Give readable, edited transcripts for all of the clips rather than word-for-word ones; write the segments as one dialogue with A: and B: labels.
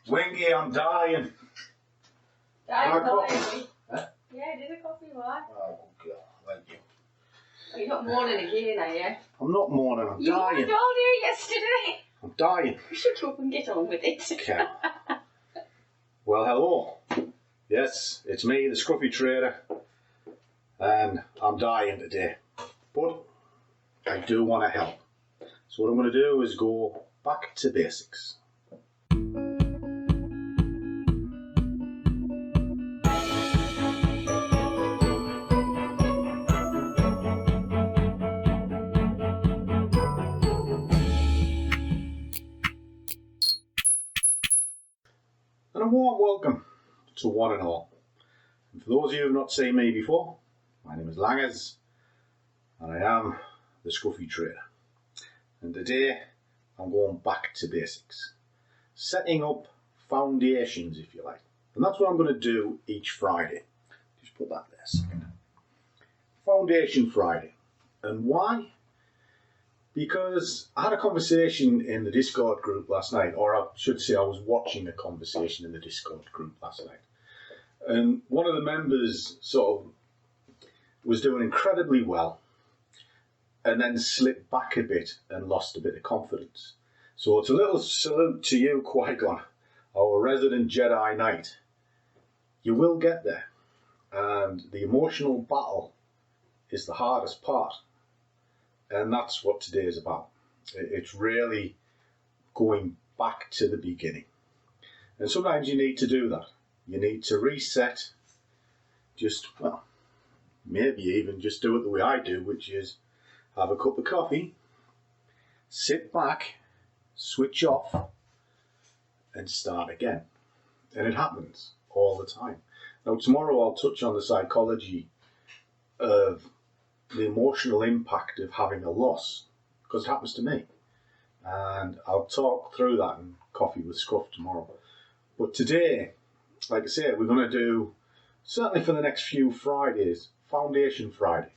A: Wingy, I'm dying.
B: Dying
A: coffee?
B: Huh? Yeah, I did a coffee, why?
A: Oh, God, thank you.
B: Oh, you're not mourning again, are you?
A: I'm not mourning, I'm
B: You
A: dying.
B: mourned all day yesterday.
A: I'm dying.
B: You should go up and get on with it.
A: Okay. Well, hello. Yes, it's me, the Scruffy Trader, and I'm dying today. But I do want to help. So what I'm going to do is go back to basics. And a warm welcome to one and all. And for those of you who have not seen me before, my name is Langers, and I am the Scruffy Trader. And today I'm going back to basics, setting up foundations, if you like. And that's what I'm going to do each Friday. Just put that there a second. Foundation Friday. And why? Because I had a conversation in the Discord group last night, or I should say I was watching a conversation in the Discord group last night. And one of the members sort of was doing incredibly well and then slipped back a bit and lost a bit of confidence. So it's a little salute to you, Qui-Gon, our resident Jedi Knight. You will get there. And the emotional battle is the hardest part. And that's what today is about. It's really going back to the beginning. And sometimes you need to do that. You need to reset, well, maybe even just do it the way I do, which is have a cup of coffee, sit back, switch off, and start again. And it happens all the time. Now tomorrow I'll touch on the psychology of the emotional impact of having a loss, because it happens to me. And I'll talk through that in Coffee with Scruff tomorrow. But today, like I said, we're going to do, certainly for the next few Fridays, Foundation Friday.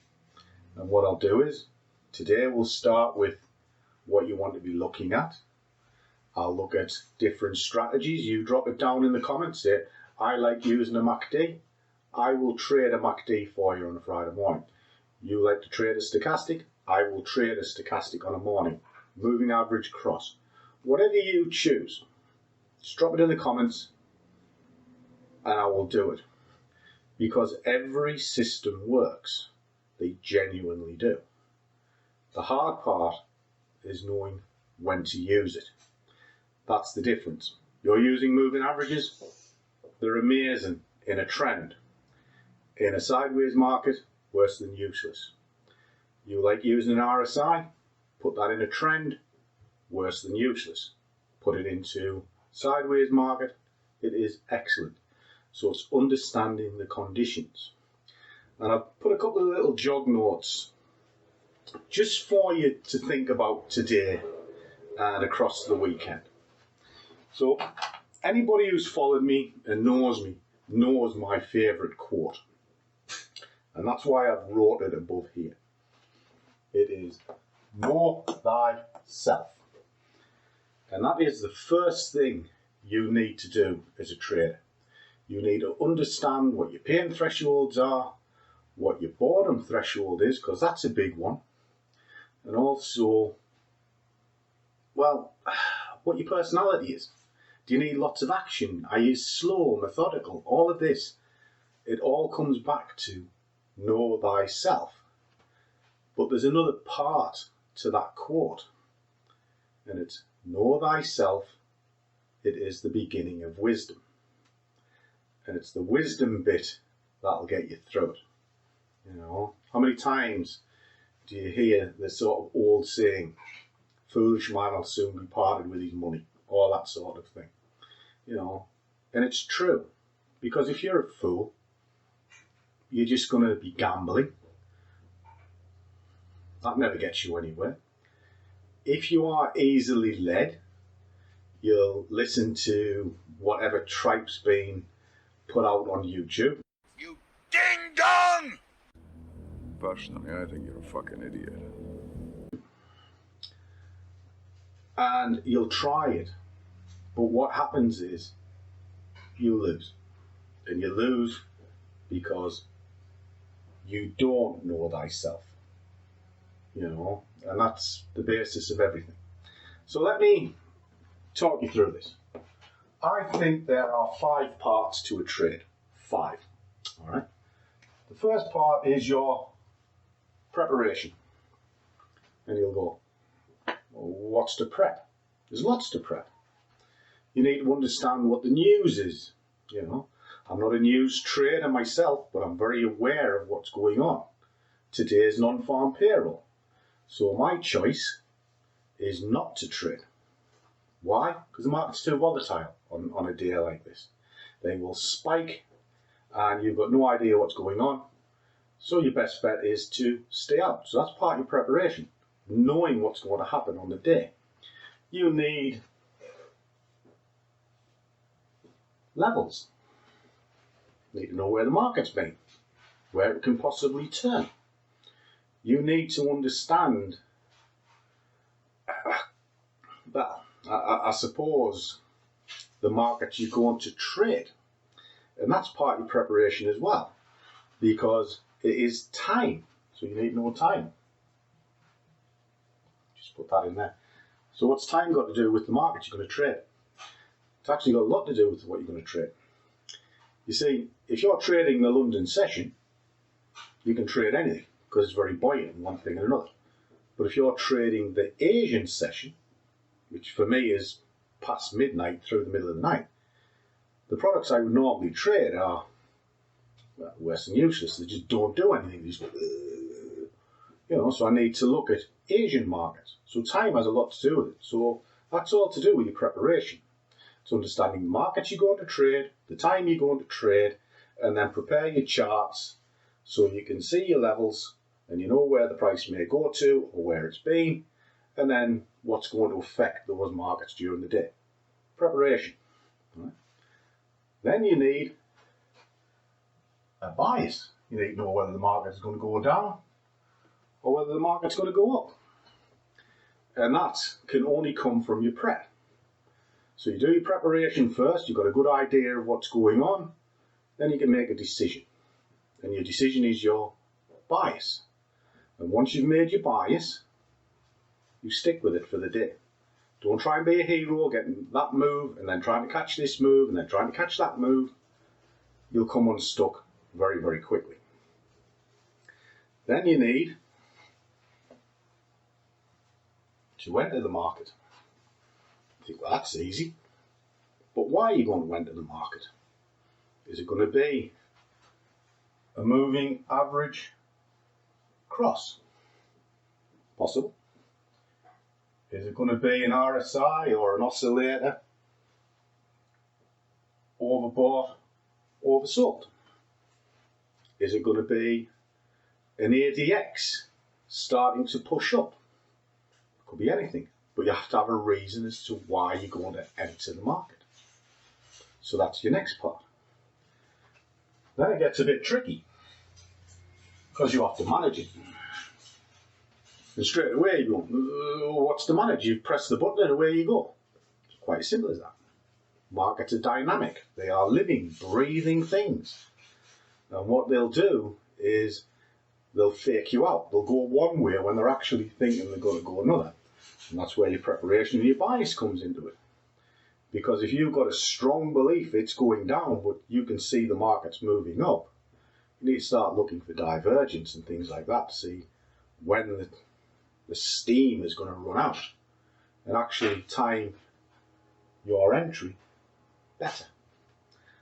A: And what I'll do is, today we'll start with what you want to be looking at. I'll look at different strategies. You drop it down in the comments. Say, I like using a MACD. I will trade a MACD for you on a Friday morning. You like to trade a stochastic, I will trade a stochastic on a morning. Moving average cross. Whatever you choose, just drop it in the comments and I will do it. Because every system works. They genuinely do. The hard part is knowing when to use it. That's the difference. You're using moving averages, they're amazing in a trend. In a sideways market, worse than useless. You like using an RSI, put that in a trend, worse than useless. Put it into sideways market, it is excellent. So it's understanding the conditions. And I've put a couple of little jog notes just for you to think about today and across the weekend. So anybody who's followed me and knows me knows my favourite quote. And that's why I've wrote it above here. It is, know thyself. And that is the first thing you need to do as a trader. You need to understand what your pain thresholds are, what your boredom threshold is, because that's a big one. And also, well, what your personality is. Do you need lots of action? Are you slow, methodical? All of this, it all comes back to know thyself. But there's another part to that quote, and it's know thyself, it is the beginning of wisdom. And it's the wisdom bit that'll get you through it. You know, how many times do you hear the sort of old saying, foolish man will soon be parted with his money, all that sort of thing. You know, and it's true, because if you're a fool, you're just going to be gambling. That never gets you anywhere. If you are easily led, you'll listen to whatever tripe's been put out on YouTube.
C: You ding dong! Personally, I think you're a fucking idiot.
A: And you'll try it, But what happens is you lose. And you lose because you don't know thyself. You know, and that's the basis of everything. So let me talk you through this. I think there are 5 parts to a trade. 5. All right. The first part is your preparation. And you'll go, well, what's to prep? There's lots to prep. You need to understand what the news is. You know, I'm not a news trader myself, but I'm very aware of what's going on. Today's non-farm payroll. So my choice is not to trade. Why? Because the market's too volatile on a day like this. They will spike and you've got no idea what's going on. So your best bet is to stay out. So that's part of your preparation, knowing what's going to happen on the day. You need levels. You need to know where the market's been, where it can possibly turn. You need to understand, well, I suppose, the market you're going to trade. And that's part of your preparation as well, because it is time. So you need to know time. Just put that in there. So what's time got to do with the market you're going to trade? It's actually got a lot to do with what you're going to trade. You see, if you're trading the London session, you can trade anything because it's very buoyant in one thing and another. But if you're trading the Asian session, which for me is past midnight through the middle of the night, the products I would normally trade are, well, worse than useless. They just don't do anything. They just, you know, so I need to look at Asian markets. So time has a lot to do with it. So that's all to do with your preparation. It's understanding the markets you're going to trade, the time you're going to trade, and then prepare your charts so you can see your levels and you know where the price may go to or where it's been, and then what's going to affect those markets during the day. Preparation. Right? Then you need a bias. You need to know whether the market is going to go down or whether the market's going to go up. And that can only come from your prep. So you do your preparation first, you've got a good idea of what's going on, then you can make a decision. And your decision is your bias. And once you've made your bias, you stick with it for the day. Don't try and be a hero, getting that move, and then trying to catch this move, and then trying to catch that move. You'll come unstuck very, very quickly. Then you need to enter the market. You think, well, that's easy. But why are you going to enter the market? Is it going to be a moving average cross? Possible. Is it going to be an RSI or an oscillator? Overbought, oversold? Is it going to be an ADX starting to push up? It could be anything, but you have to have a reason as to why you're going to enter the market. So that's your next part. Then it gets a bit tricky because you have to manage it. And straight away you go, what's to manage? You press the button and away you go. It's quite as simple as that. Markets are dynamic. They are living, breathing things. And what they'll do is they'll fake you out. They'll go one way when they're actually thinking they're going to go another. And that's where your preparation and your bias comes into it. Because if you've got a strong belief it's going down, but you can see the market's moving up, you need to start looking for divergence and things like that to see when the steam is going to run out and actually time your entry better.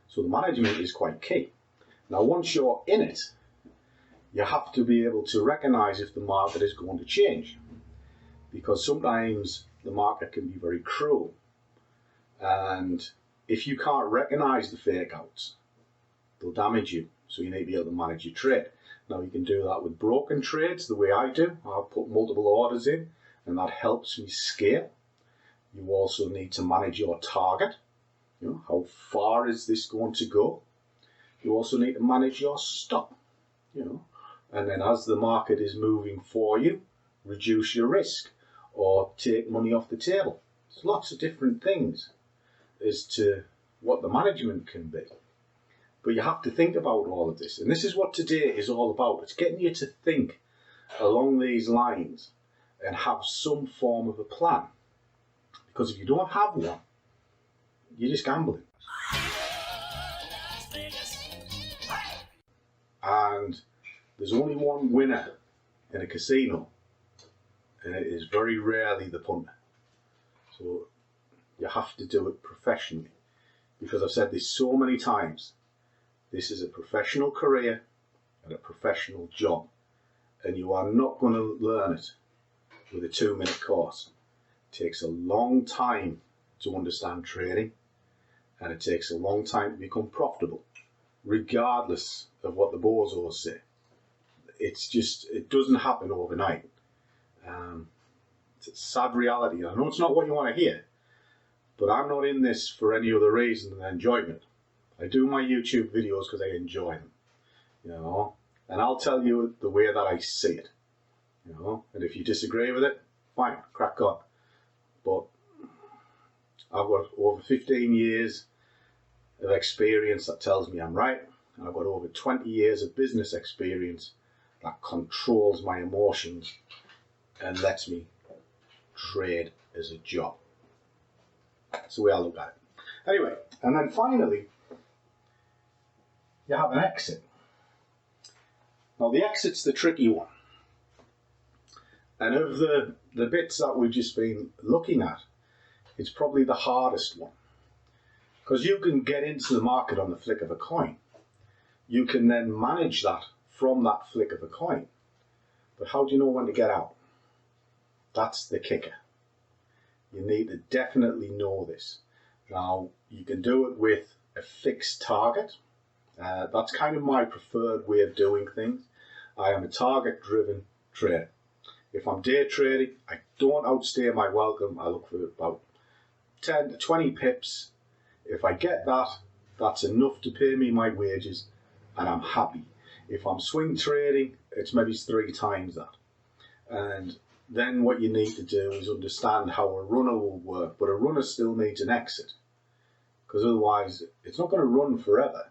A: So the management is quite key. Now once you're in it, you have to be able to recognize if the market is going to change, because sometimes the market can be very cruel, and if you can't recognize the fake outs, they'll damage you. So you need to be able to manage your trade. Now you can do that with broken trades the way I do. I'll put multiple orders in and that helps me scale. You also need to manage your target. You know, how far is this going to go? You also need to manage your stop. You know, and then as the market is moving for you, reduce your risk or take money off the table. There's lots of different things. as to what the management can be. But you have to think about all of this. And this is what today is all about. It's getting you to think along these lines and have some form of a plan. Because if you don't have one, you're just gambling. And there's only one winner in a casino, and it is very rarely the punter. So you have to do it professionally. Because I've said this so many times, this is a professional career and a professional job. And you are not going to learn it with a 2-minute course. It takes a long time to understand trading, and it takes a long time to become profitable, regardless of what the bozos say. It's just, it doesn't happen overnight. It's a sad reality. I know it's not what you want to hear, but I'm not in this for any other reason than enjoyment. I do my YouTube videos because I enjoy them, you know, and I'll tell you the way that I see it, you know, and if you disagree with it, fine, crack on. But I've got over 15 years of experience that tells me I'm right, and I've got over 20 years of business experience that controls my emotions and lets me trade as a job. That's the way I look at it. Anyway, and then finally, you have an exit. Now the exit's the tricky one. And of the bits that we've just been looking at, it's probably the hardest one. Because you can get into the market on the flick of a coin. You can then manage that from that flick of a coin. But how do you know when to get out? That's the kicker. You need to definitely know this. Now, you can do it with a fixed target. That's kind of my preferred way of doing things. I am a target-driven trader. If I'm day trading, I don't outstay my welcome. I look for about 10 to 20 pips. If I get that, that's enough to pay me my wages, and I'm happy. If I'm swing trading, it's maybe 3 times that. And then what you need to do is understand how a runner will work, but a runner still needs an exit, because otherwise it's not going to run forever.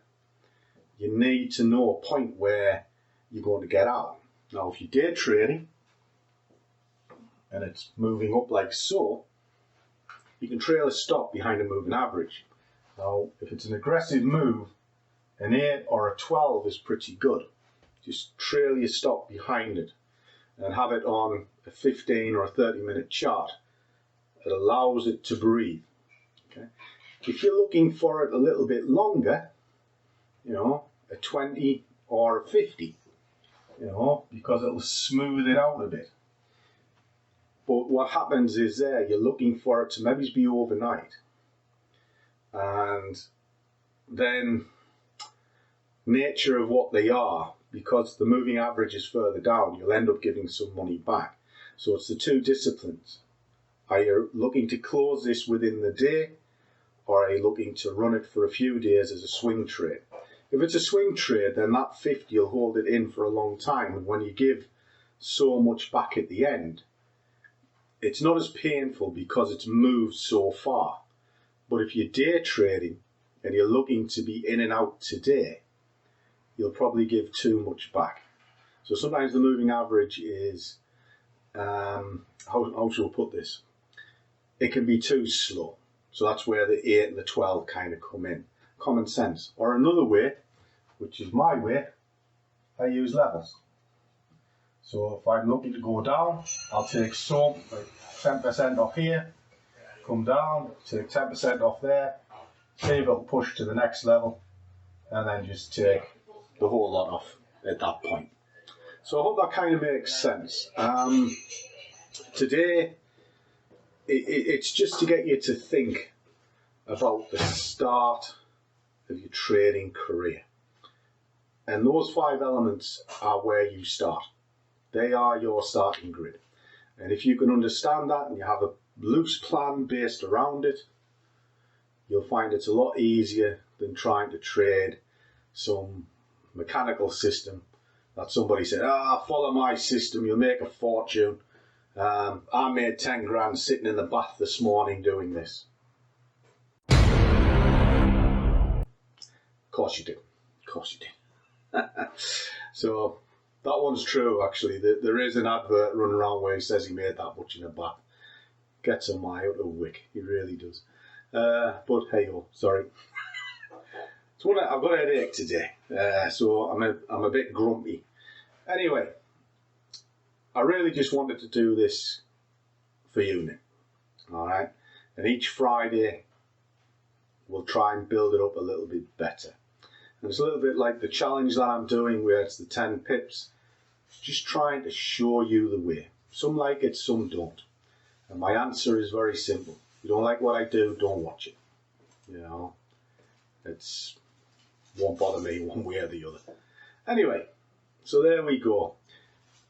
A: You need to know a point where you're going to get out. Now, if you're day trading and it's moving up like so, you can trail a stop behind a moving average. Now, if it's an aggressive move, an 8 or a 12 is pretty good. Just trail your stop behind it and have it on a 15 or a 30-minute chart. It allows it to breathe. Okay? If you're looking for it a little bit longer, you know, a 20 or a 50, you know, because it'll smooth it out a bit. But what happens is you're looking for it to maybe be overnight. And then nature of what they are, because the moving average is further down, you'll end up giving some money back. So it's the 2 disciplines. Are you looking to close this within the day, or are you looking to run it for a few days as a swing trade? If it's a swing trade, then that 50 you'll hold it in for a long time, and when you give so much back at the end, it's not as painful because it's moved so far. But if you're day trading and you're looking to be in and out today, you'll probably give too much back. So sometimes the moving average is, how shall I put this? It can be too slow. So that's where the 8 and the 12 kind of come in. Common sense. Or another way, which is my way, I use levels. So if I'm looking to go down, I'll take some, like 10% off here, come down, take 10% off there, see if it'll push to the next level, and then just take the whole lot off at that point. So I hope that kind of makes sense. Today, it's just to get you to think about the start of your trading career. And those 5 elements are where you start. They are your starting grid. And if you can understand that and you have a loose plan based around it, you'll find it's a lot easier than trying to trade some mechanical system that somebody said, follow my system, you'll make a fortune. I made 10 grand sitting in the bath this morning doing this. course you do. Of course you do. So that one's true, actually. There is an advert running around where he says he made that much in a bath. Gets on my utter wick. He really does. But hey ho, sorry. So I've got a headache today, so I'm a bit grumpy. Anyway, I really just wanted to do this for you, Nick. All right, and each Friday we'll try and build it up a little bit better. And it's a little bit like the challenge that I'm doing, where it's the 10 pips. Just trying to show you the way. Some like it, some don't. And my answer is very simple. If you don't like what I do, don't watch it. You know, it's won't bother me one way or the other. Anyway, so there we go.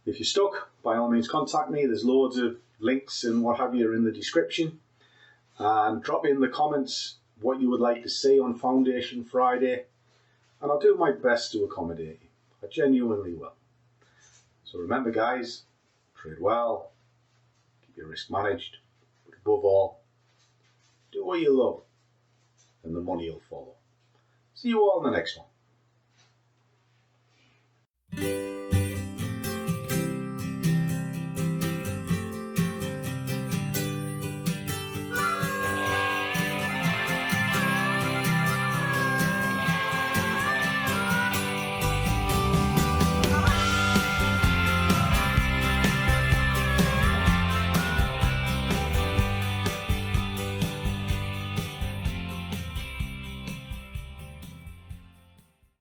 A: If you're stuck, by all means contact me. There's loads of links and what have you in the description. And drop in the comments what you would like to see on Foundation Friday. And I'll do my best to accommodate you. I genuinely will. So remember, guys, trade well, keep your risk managed, but above all, do what you love, and the money will follow. See you all in the next one.